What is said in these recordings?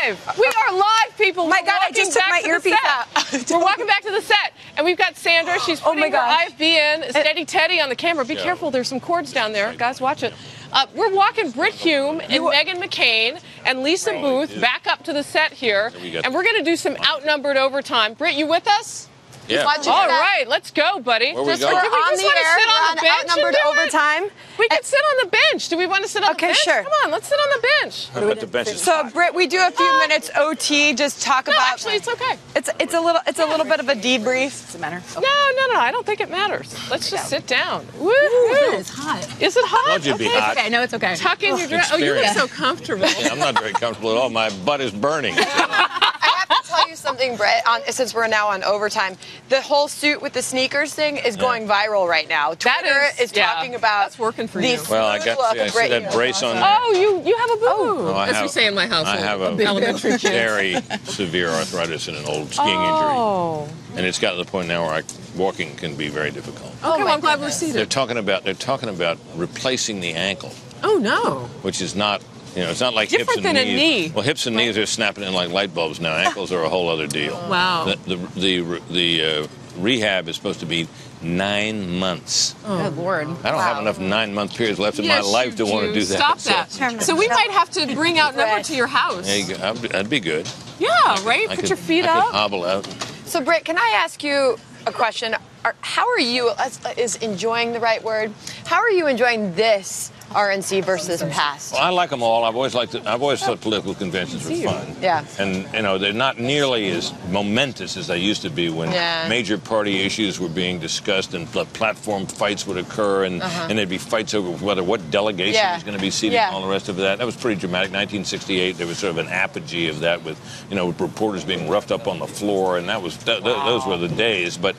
live. We are live, people. My God, I just took my earpiece out. We're walking back to the set, and we've got Sandra. She's putting her IFB in. Steady Teddy on the camera. Be careful. There's some cords down there. Guys, watch it. We're walking Britt Hume and Meg McCain and Lisa Boothe back up to the set here, and we're going to do some outnumbered overtime. Britt, you with us? Yeah. All right, let's go, buddy. Where we Just, going? do we just want to sit on the bench outnumbered and do overtime. We can sit on the bench. Do we want to sit on the bench? Okay, sure. Come on, let's sit on the bench. How about the bench? So, Britt, we do a few minutes OT. Just talk No, about. actually, it's okay. It's a little bit of a debrief. Does it matter? No, I don't think it matters. Let's just sit down. Woo! It's hot. Is it hot? Told you it'd be hot. Okay, no, it's okay. Tuck in your dress. Oh, you look so comfortable. Yeah, I'm not very comfortable at all. My butt is burning. I have to tell you something, Britt, since we're now on overtime. The whole suit with the sneakers thing is going viral right now. Twitter is talking about that's working for you. Well, I see that brace on there. Oh, you have a boo-boo. Oh, as we say in my household. I have a elementary kid. very severe arthritis and an old skiing injury. And it's gotten to the point now where walking can be very difficult. Okay, well, I'm glad we're seated. They're talking about replacing the ankle. Oh, no. Which is not, it's not like different hips and than knees. A knee. Well, hips and knees are snapping in like light bulbs now. Ankles are a whole other deal. Wow. The rehab is supposed to be 9 months. Oh, Good Lord. I don't have enough 9-month periods left in my life to want to do that. Stop that. So we might have to bring outnumbered to your house. There you go. That'd be good. Yeah, right? Put your feet I up. could hobble out. So, Britt, can I ask you a question? How are you, is enjoying the right word? How are you enjoying this RNC versus past? Well, I like them all. I've always thought political conventions were fun. Yeah. And they're not nearly as momentous as they used to be when major party issues were being discussed and platform fights would occur and there'd be fights over what delegation was going to be seated and all the rest of that. That was pretty dramatic. 1968, there was sort of an apogee of that with reporters being roughed up on the floor, and those were the days. But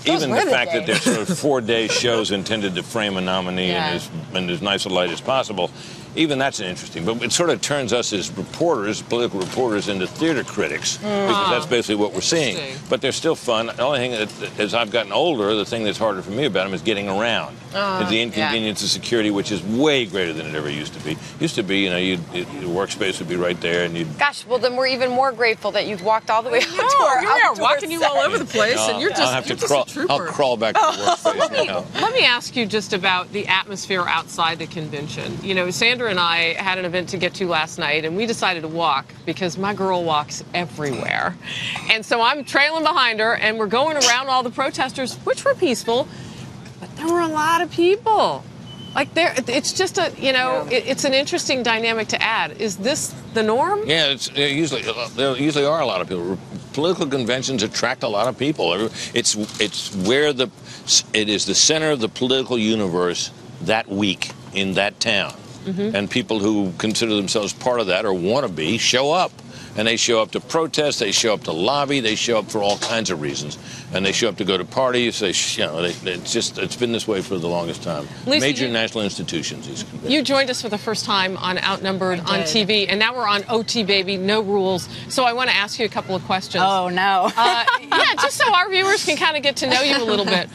even the fact that there's sort of 4-day shows intended to frame a nominee in as nice a light as possible, even that's interesting. But it sort of turns us as reporters, political reporters, into theater critics, because that's basically what we're seeing. But they're still fun. The only thing that, as I've gotten older, the thing that's harder for me about them is getting around. It's the inconvenience of security, which is way greater than it ever used to be. Used to be, your workspace would be right there, and you'd... Gosh, well, then we're even more grateful that you've walked all the way out to our you're walking you all over the place, and you're I'll have to crawl. I'll crawl back to the workspace now. Let me ask you just about the atmosphere outside the convention. Sandra and I had an event to get to last night, and we decided to walk because my girl walks everywhere. And so I'm trailing behind her, and we're going around all the protesters, which were peaceful, but there were a lot of people. It's just it's an interesting dynamic to add. Is this the norm? Yeah, there usually are a lot of people. Political conventions attract a lot of people. It is the center of the political universe that week in that town. And people who consider themselves part of that or want to be show up. And they show up to protest, they show up to lobby, they show up for all kinds of reasons. And they show up to go to parties. It's been this way for the longest time. Lisa, Major national institutions. You joined us for the first time on Outnumbered on TV, and now we're on OT, baby, no rules. So I want to ask you a couple of questions. Oh, no. Just so our viewers can kind of get to know you a little bit.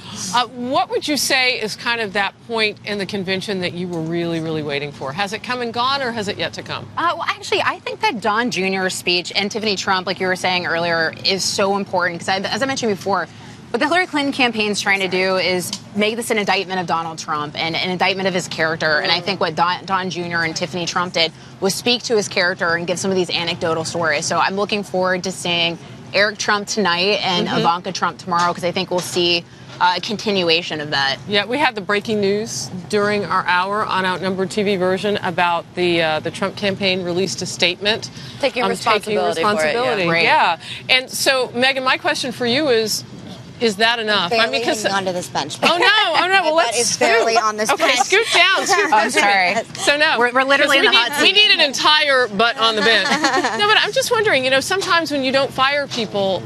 What would you say is kind of that point in the convention that you were really, really waiting for? Has it come and gone, or has it yet to come? Well, actually, I think that Don Jr.'s speech and Tiffany Trump, like you were saying earlier, is so important because, as I mentioned before, what the Hillary Clinton campaign's trying to do is make this an indictment of Donald Trump and an indictment of his character. And I think what Don Jr. and Tiffany Trump did was speak to his character and give some of these anecdotal stories. So I'm looking forward to seeing Eric Trump tonight and Ivanka Trump tomorrow, because I think we'll see a continuation of that. Yeah, we had the breaking news during our hour on Outnumbered TV version about the Trump campaign released a statement. Taking responsibility for it. Yeah. And so, Megan, my question for you is that enough? Barely hanging onto this bench. Oh no! Well, let's is barely on this bench. Okay, scoot down. I'm sorry. So no, we're literally in the hot seat. We need an entire butt on the bench. No, but I'm just wondering. sometimes when you don't fire people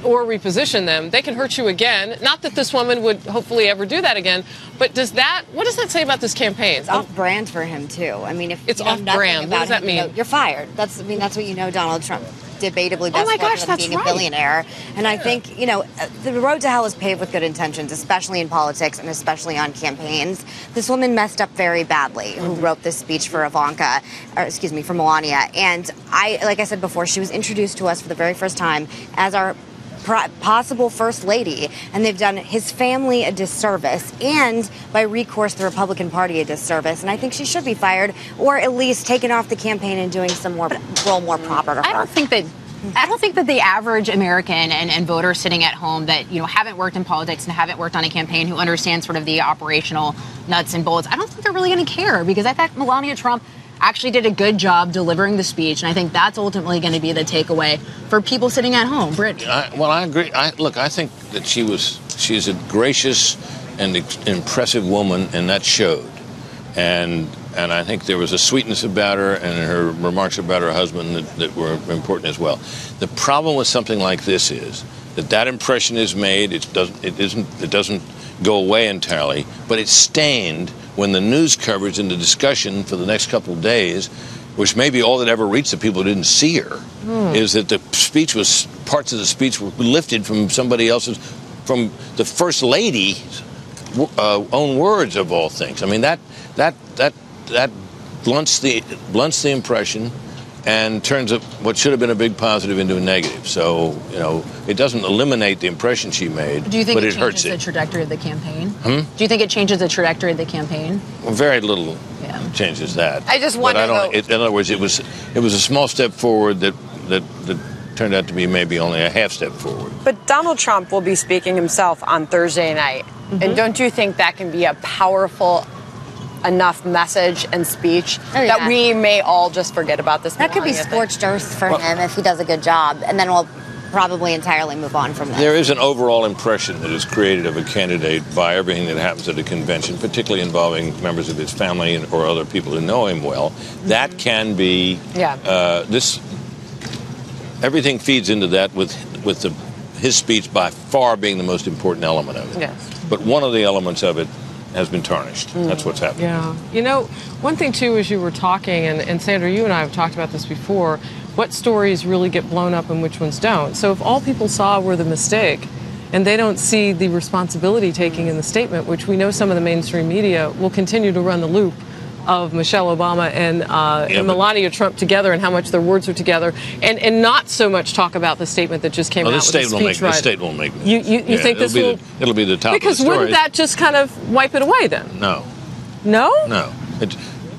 or reposition them, they can hurt you again. Not that this woman would hopefully ever do that again, but what does that say about this campaign? It's off-brand for him too. I mean, if it's off-brand, what does that mean? You're fired. That's what Donald Trump. debatably best luck than being a billionaire. And I think, you know, the road to hell is paved with good intentions, especially in politics and especially on campaigns. This woman messed up very badly, who wrote this speech for for Melania. And like I said before, she was introduced to us for the very first time as our possible first lady, and they've done his family a disservice and by recourse the Republican Party a disservice, and I think she should be fired or at least taken off the campaign and doing some more role more proper to her. I don't think that the average American and voter sitting at home that, you know, haven't worked in politics and haven't worked on a campaign, who understand sort of the operational nuts and bolts, I don't think they're really going to care, because I think Melania Trump actually did a good job delivering the speech, and I think that's ultimately going to be the takeaway for people sitting at home. Britt? I agree. I think that she's a gracious and impressive woman, and that showed. And I think there was a sweetness about her, and her remarks about her husband that were important as well. The problem with something like this is that impression is made. It doesn't go away entirely, but it's stained when the news coverage and the discussion for the next couple of days, which may be all that ever reached the people who didn't see her, is that parts of the speech were lifted from somebody else's, from the First Lady's own words of all things. I mean, that blunts the impression and turns what should have been a big positive into a negative. So, you know, it doesn't eliminate the impression she made, but it hurts it. Do you think it changes the trajectory of the campaign? Do you think it changes the trajectory of the campaign? Well, very little changes that. I just wonder, in other words, it was a small step forward that turned out to be maybe only a half step forward. But Donald Trump will be speaking himself on Thursday night. And don't you think that can be a powerful enough message and speech that we may all just forget about this? That could be scorched earth for him if he does a good job, and then we'll probably entirely move on from this. There is an overall impression that is created of a candidate by everything that happens at a convention, particularly involving members of his family or other people who know him well. That can be everything feeds into that with his speech by far being the most important element of it. Yes. But one of the elements of it has been tarnished. That's what's happening. Yeah. You know, one thing, too, as you were talking, and Sandra, you and I have talked about this before, what stories really get blown up and which ones don't. So if all people saw were the mistake and they don't see the responsibility taking in the statement, which we know some of the mainstream media will continue to run the loop of Michelle Obama and Melania Trump together and how much their words are together, and not so much talk about the statement that just came out with the speechwriter. This state won't make it. You think this will? It'll be the top because of the story. Wouldn't that just kind of wipe it away then? No. No? No.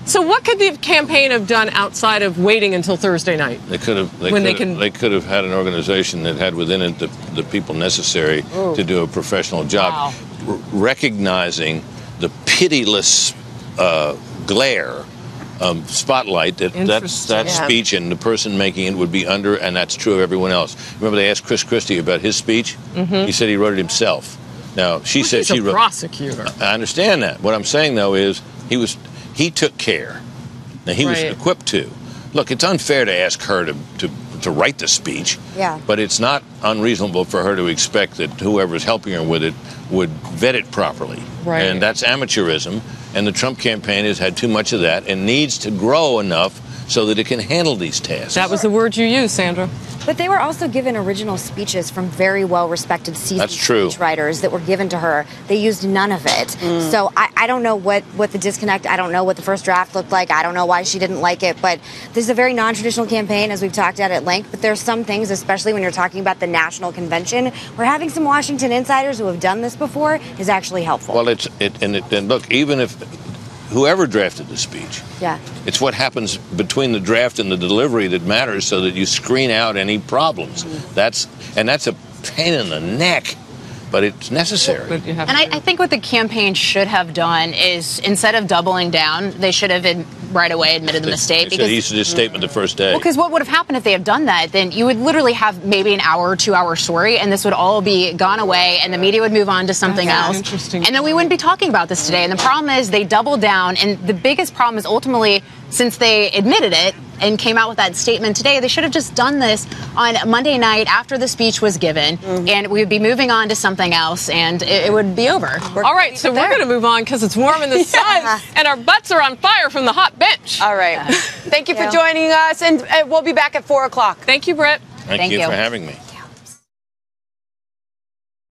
So what could the campaign have done outside of waiting until Thursday night? They could have had an organization that had within it the people necessary to do a professional job, recognizing the pitiless glare spotlight that speech and the person making it would be under, and that's true of everyone else. Remember, they asked Chris Christie about his speech. He said he wrote it himself. Now she said she wrote. Prosecutor. I understand that. What I'm saying though is he took care. Now he was equipped to. Look, it's unfair to ask her to write the speech. Yeah. But it's not unreasonable for her to expect that whoever's helping her with it would vet it properly. Right. And that's amateurism. And the Trump campaign has had too much of that and needs to grow enough so that it can handle these tasks. That was the word you used, Sandra. But they were also given original speeches from very well-respected seasoned speechwriters that were given to her. They used none of it. So I don't know what the disconnect, I don't know what the first draft looked like. I don't know why she didn't like it. But this is a very non-traditional campaign, as we've talked about at length. But there's some things, especially when you're talking about the national convention, where having some Washington insiders who have done this before is actually helpful. Well, and look, even if whoever drafted the speech, it's what happens between the draft and the delivery that matters, so that you screen out any problems. That's a pain in the neck, but it's necessary. And I think what the campaign should have done is, instead of doubling down, they should have right away admitted the mistake. He used his statement the first day. Well, because what would have happened if they had done that? Then you would literally have maybe an hour or 2 hour story, and this would all be gone away, and the media would move on to something else. Interesting. And then we wouldn't be talking about this today. And the problem is they doubled down, and the biggest problem is ultimately, since they admitted it and came out with that statement today, they should have just done this on Monday night after the speech was given, and we would be moving on to something else, and it would be over. All right, so we're going to move on because it's warm in the sun, and our butts are on fire from the hot bench. All right. Thank you for joining us, and we'll be back at 4 o'clock. Thank you, Britt. Thank you for having me.